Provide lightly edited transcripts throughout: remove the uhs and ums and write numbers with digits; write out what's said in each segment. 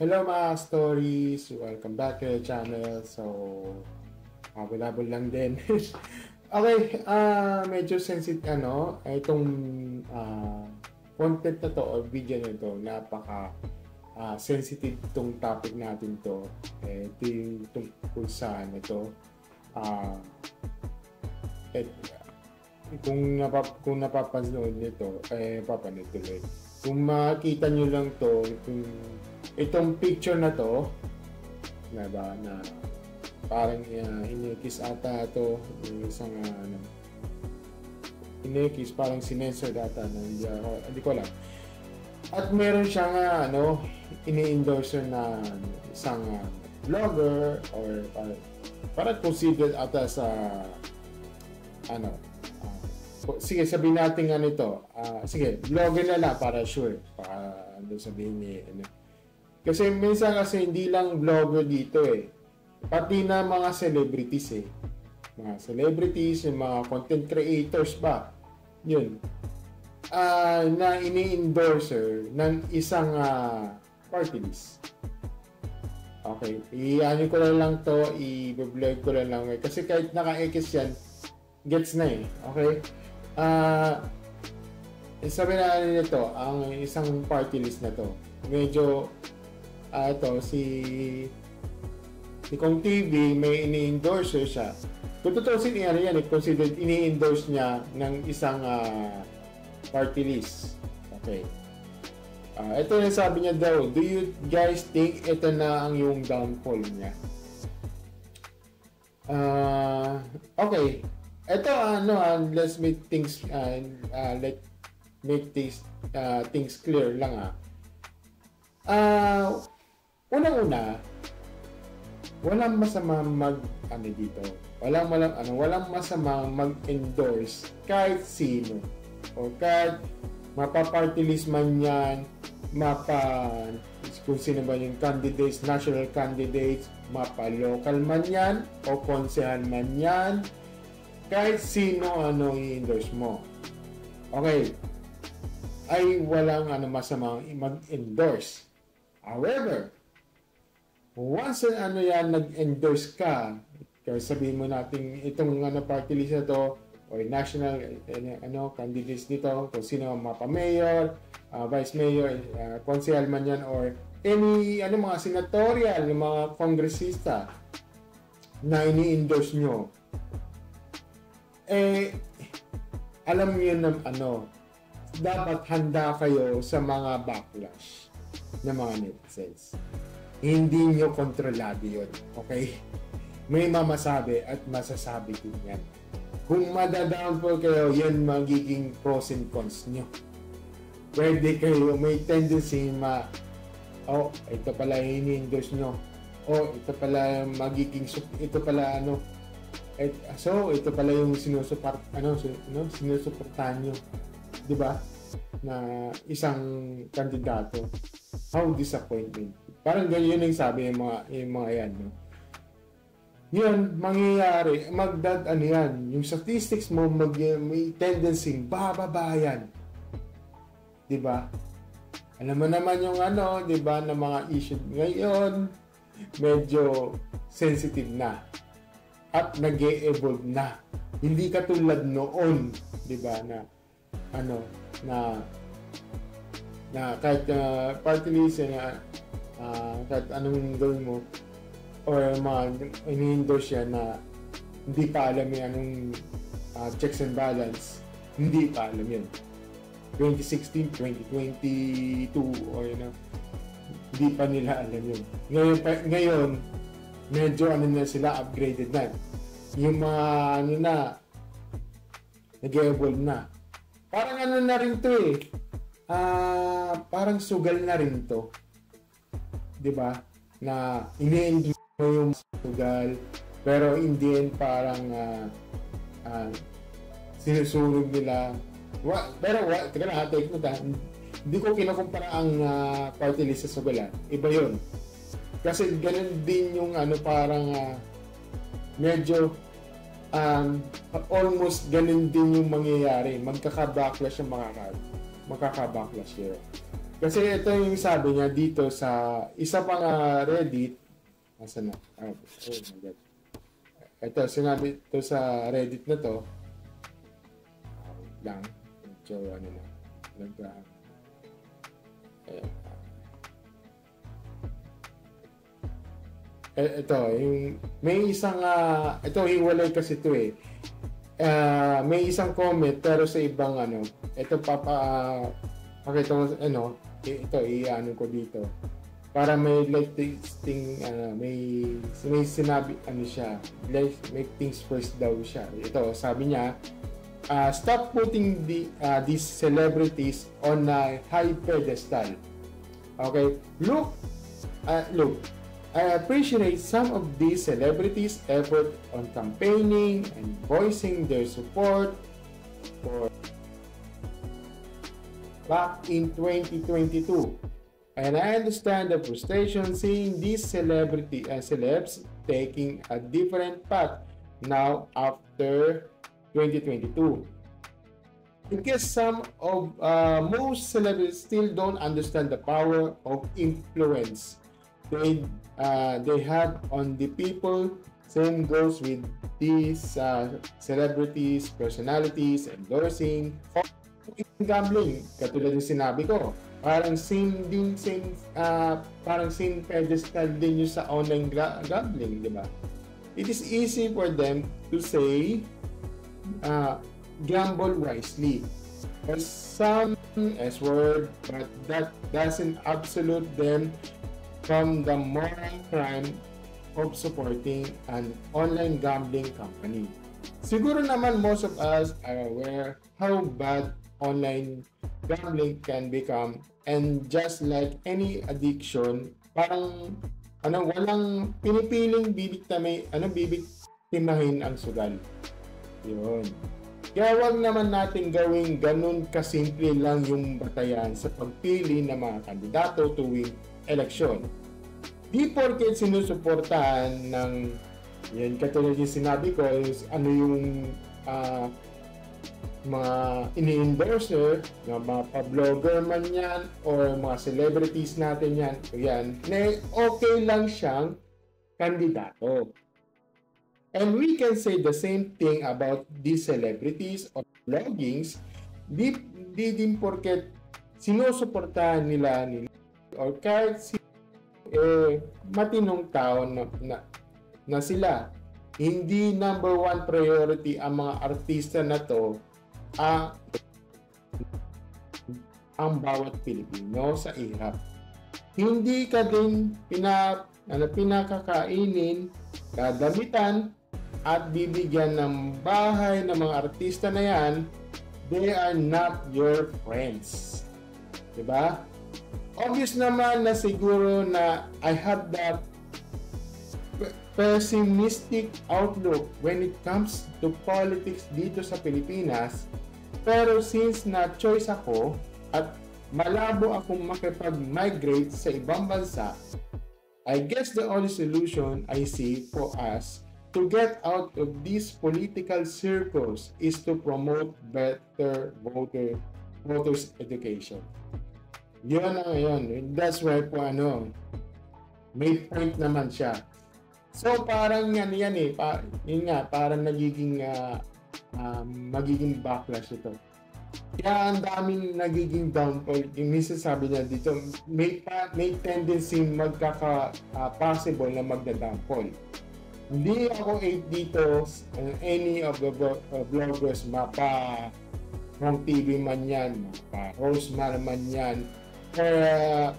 Hello mga stories! Welcome back to the channel. So, habol-habol lang din. Okay, medyo sensitive itong content na to or video na to, napaka sensitive itong topic natin to. Ito yung tungkol sa kung napapansin nito, papanood tuloy. Kung makita nyo lang to, itong picture na to, na parang inikis ata to, yung isang inikis, parang sinensor ata na hindi ko alam. At meron siyang ini-endorser na isang vlogger or parang considered ata sa sige, sabihin natin sige, vlogger na lang para sure, para sabihin ni kasi minsan hindi lang vlogger dito pati na mga celebrities mga celebrities, yung mga content creators ba yun, na ini-endorser ng isang party list. Okay, i-ano ko lang to, i-vlog ko lang kasi kahit naka-X yan, gets na okay. Sabi na nito, ang isang party list na to, medyo si Kong TV may ini-endorser siya. Kung tutusin yan, considered ini-endorse niya ng isang party list. Okay. Ito yung sabi niya daw, do you guys think ito na ang yung downfall niya? Okay. Ito let's make things things clear lang unang-una, walang masama walang masama mag-endorse kahit sino o kahit mapa-party list man yan, kung sino ba yung candidates, national candidates, mapa-local man yan o konsehal man yan, kahit sino i-endorse mo. Okay, ay walang masama mag-endorse. However, once nag-endorse ka, kaya sabihin mo natin itong party list na to o national candidates dito, kung sino mapa-mayor, vice mayor, konsehal man yan, or any mga senatorial, mga kongresista na ini-endorse nyo, alam niyo na dapat handa kayo sa mga backlash ng mga netizens. Hindi nyo kontrolado yun. Okay? May mamasabi at masasabi din yan. Kung madadownfall kayo, yan magiging pros and cons nyo. Pwede kayo, may tendency ito pala ini-endorse nyo. Ito pala magiging, ito pala so ito pala yung sinusuportahan nyo. Diba? Na isang kandidato. How disappointing. Parang ganyan yung sabi yung mga yan. Yun, mangyayari. Yung statistics mo, may tendency, bababa yan. Diba? Alam mo naman yung diba, na mga issue ngayon, medyo sensitive na. At nag-e-evolve na. Hindi katulad noon, diba, na kahit party list kahit anong gawin mo or mga ini-endorse yan na hindi pa alam yung anong checks and balance, hindi pa alam yun 2016, 2022 or hindi pa nila alam yun. Ngayon medyo na sila, upgraded na yung mga nag-evolve na. Parang na rin to parang sugal na rin to. Diba? Na ini-endorse mo yung sugal, pero in the end parang sinusunog nila. Teka na, take note hindi ko kinukumpara ang party list sa sugal. Iba yun. Kasi ganun din yung parang medyo almost ganun din yung mangyayari. Magkaka-backlash yung makaka-backlash here. Kasi ito yung sabi niya dito sa isa pang Reddit. Asan na? Oh my God. Ito, sinabi ito sa Reddit na to. Lang. Medyo ano na. Ito, yung, may isang, ito, hiwalay kasi ito eh. May isang comment, pero sa ibang ano, ito pakita mo, ano, ito, i-ano ko dito. Para may like thing, may sinabi, ano siya, like, make things first daw siya. Ito, sabi niya, stop putting these celebrities on a high pedestal. Okay, look, I appreciate some of these celebrities' effort on campaigning and voicing their support for back in 2022. And I understand the frustration seeing these celebs taking a different path now after 2022. I guess some of most celebrities still don't understand the power of influence they have on the people. Same goes with these celebrities, personalities, endorsing, gambling. Katulad ng sinabi ko, parang same pedestal din yung sa online gambling, di ba? It is easy for them to say, gamble wisely, or some S-word, but that doesn't absolve them from the moral crime of supporting an online gambling company. Siguro naman most of us are aware how bad online gambling can become, and just like any addiction, parang walang pinipiling bibiktimahin ang sugal. Yun. Kaya wag naman natin gawing ganun kasimple lang yung batayan sa pagpili ng mga kandidato tuwing eleksyon. Di porket sinusuportahan ng yan, katulad yung sinabi ko, is ano yung mga ini-endorser, mga pa-blogger man yan, or mga celebrities natin yan, na okay lang siyang kandidato. And we can say the same thing about these celebrities or bloggings. Di din porket sinusuportahan nila or kahit matinong tao na sila, hindi number one priority ang mga artista na to ang bawat Pilipino sa hirap. Hindi ka din pinakakainin, kadamitan, at bibigyan ng bahay ng mga artista na yan. They are not your friends. Diba? Obvious naman na siguro na I have that pessimistic outlook when it comes to politics dito sa Pilipinas, pero since na-choice ako at malabo akong makipag-migrate sa ibang bansa, I guess the only solution I see for us to get out of these political circles is to promote better voters education. Yun ang yun. That's why po may point naman siya. So parang yan eh, yun nga, parang magiging backlash ito. Kaya ang daming nagiging downfall. Yung minsan sabi niya dito, may tendency possible na magda-downfall. Hindi ako dito any of the bloggers, mapa TV man yan, mapa Rosmar man yan, or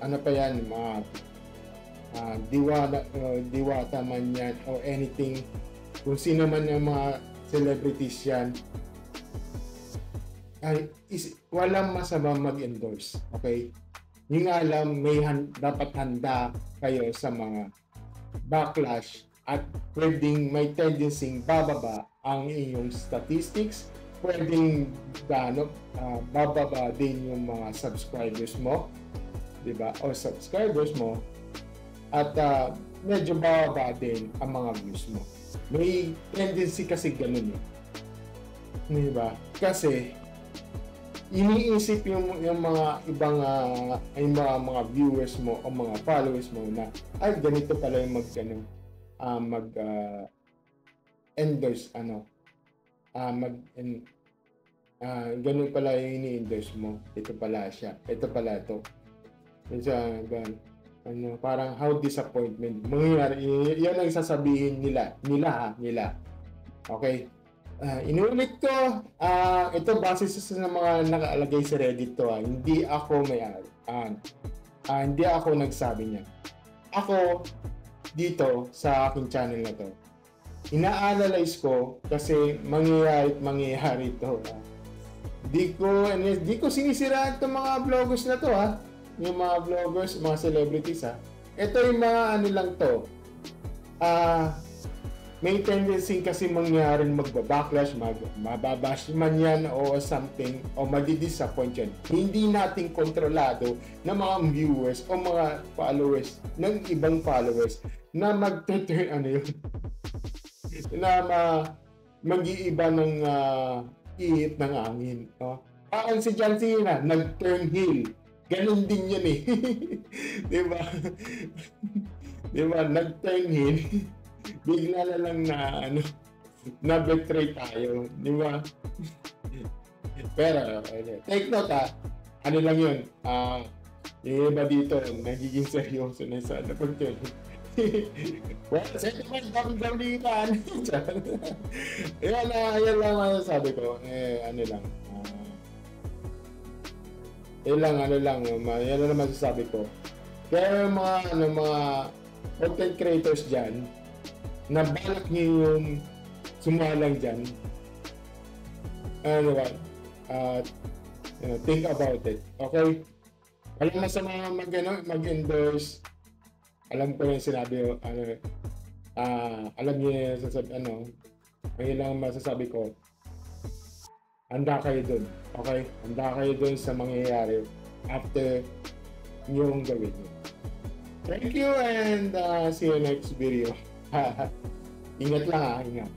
ano pa yan, mga diwata man yan, or anything, kung sino man yung mga celebrities yan, walang masama mag-endorse, okay? Yung alam, dapat handa kayo sa mga backlash at pwedeng may tendency bababa ang inyong statistics, pwedeng bababa din yung mga subscribers mo, diba? O subscribers mo, at medyo bababa din ang mga views mo. May tendency kasi ganun eh, diba? Kasi iniisip yung mga ibang mga viewers mo o mga followers mo na ay ganito pala yung mag endorse ganun pala yung ini-endorse mo. Ito pala siya. Ito pala ito. Parang how disappointment. Mangyayari, yan ang sasabihin nila. Nila. Okay? Inulit ko, ito base sa mga nakaalagay sa Reddit to. Hindi ako hindi ako nagsabi niya. Ako, dito, sa aking channel na to, ina-analyze ko kasi mangyayari ito. Di ko sinisiraan itong mga vloggers na to yung mga vloggers, mga celebrities ito yung mga lang to may tendency kasi mangyaring magbabacklash, mababash man yan o something o madi-disappoint yan. Hindi natin kontrolado ng mga viewers o mga followers ng ibang followers na mag-turn mag-iiba ng ihip ng angin. Parang si John Cena, nag-turn heel. Ganon din yan diba? Diba? Nag-turn heel. Bigla na lang na betray tayo. Diba? Pero, take note lang yun. Yung iba dito, nagiging seryoso na sa pag-turn. Well, second man, WWE ka. Yan lang sabi ko. Yan lang masasabi ko. Kaya mga content creators dyan, na balak niyo yung sumalang dyan, think about it. Okay? Alam mo sa mga mag-endorse, alam ko yung sinabi, alam niyo yung ngayon lang masasabi ko, handa kayo dun. Okay? Handa kayo dun sa mangyayari after yung gawin niyo. Thank you and see you next video. Ingat lang ingat.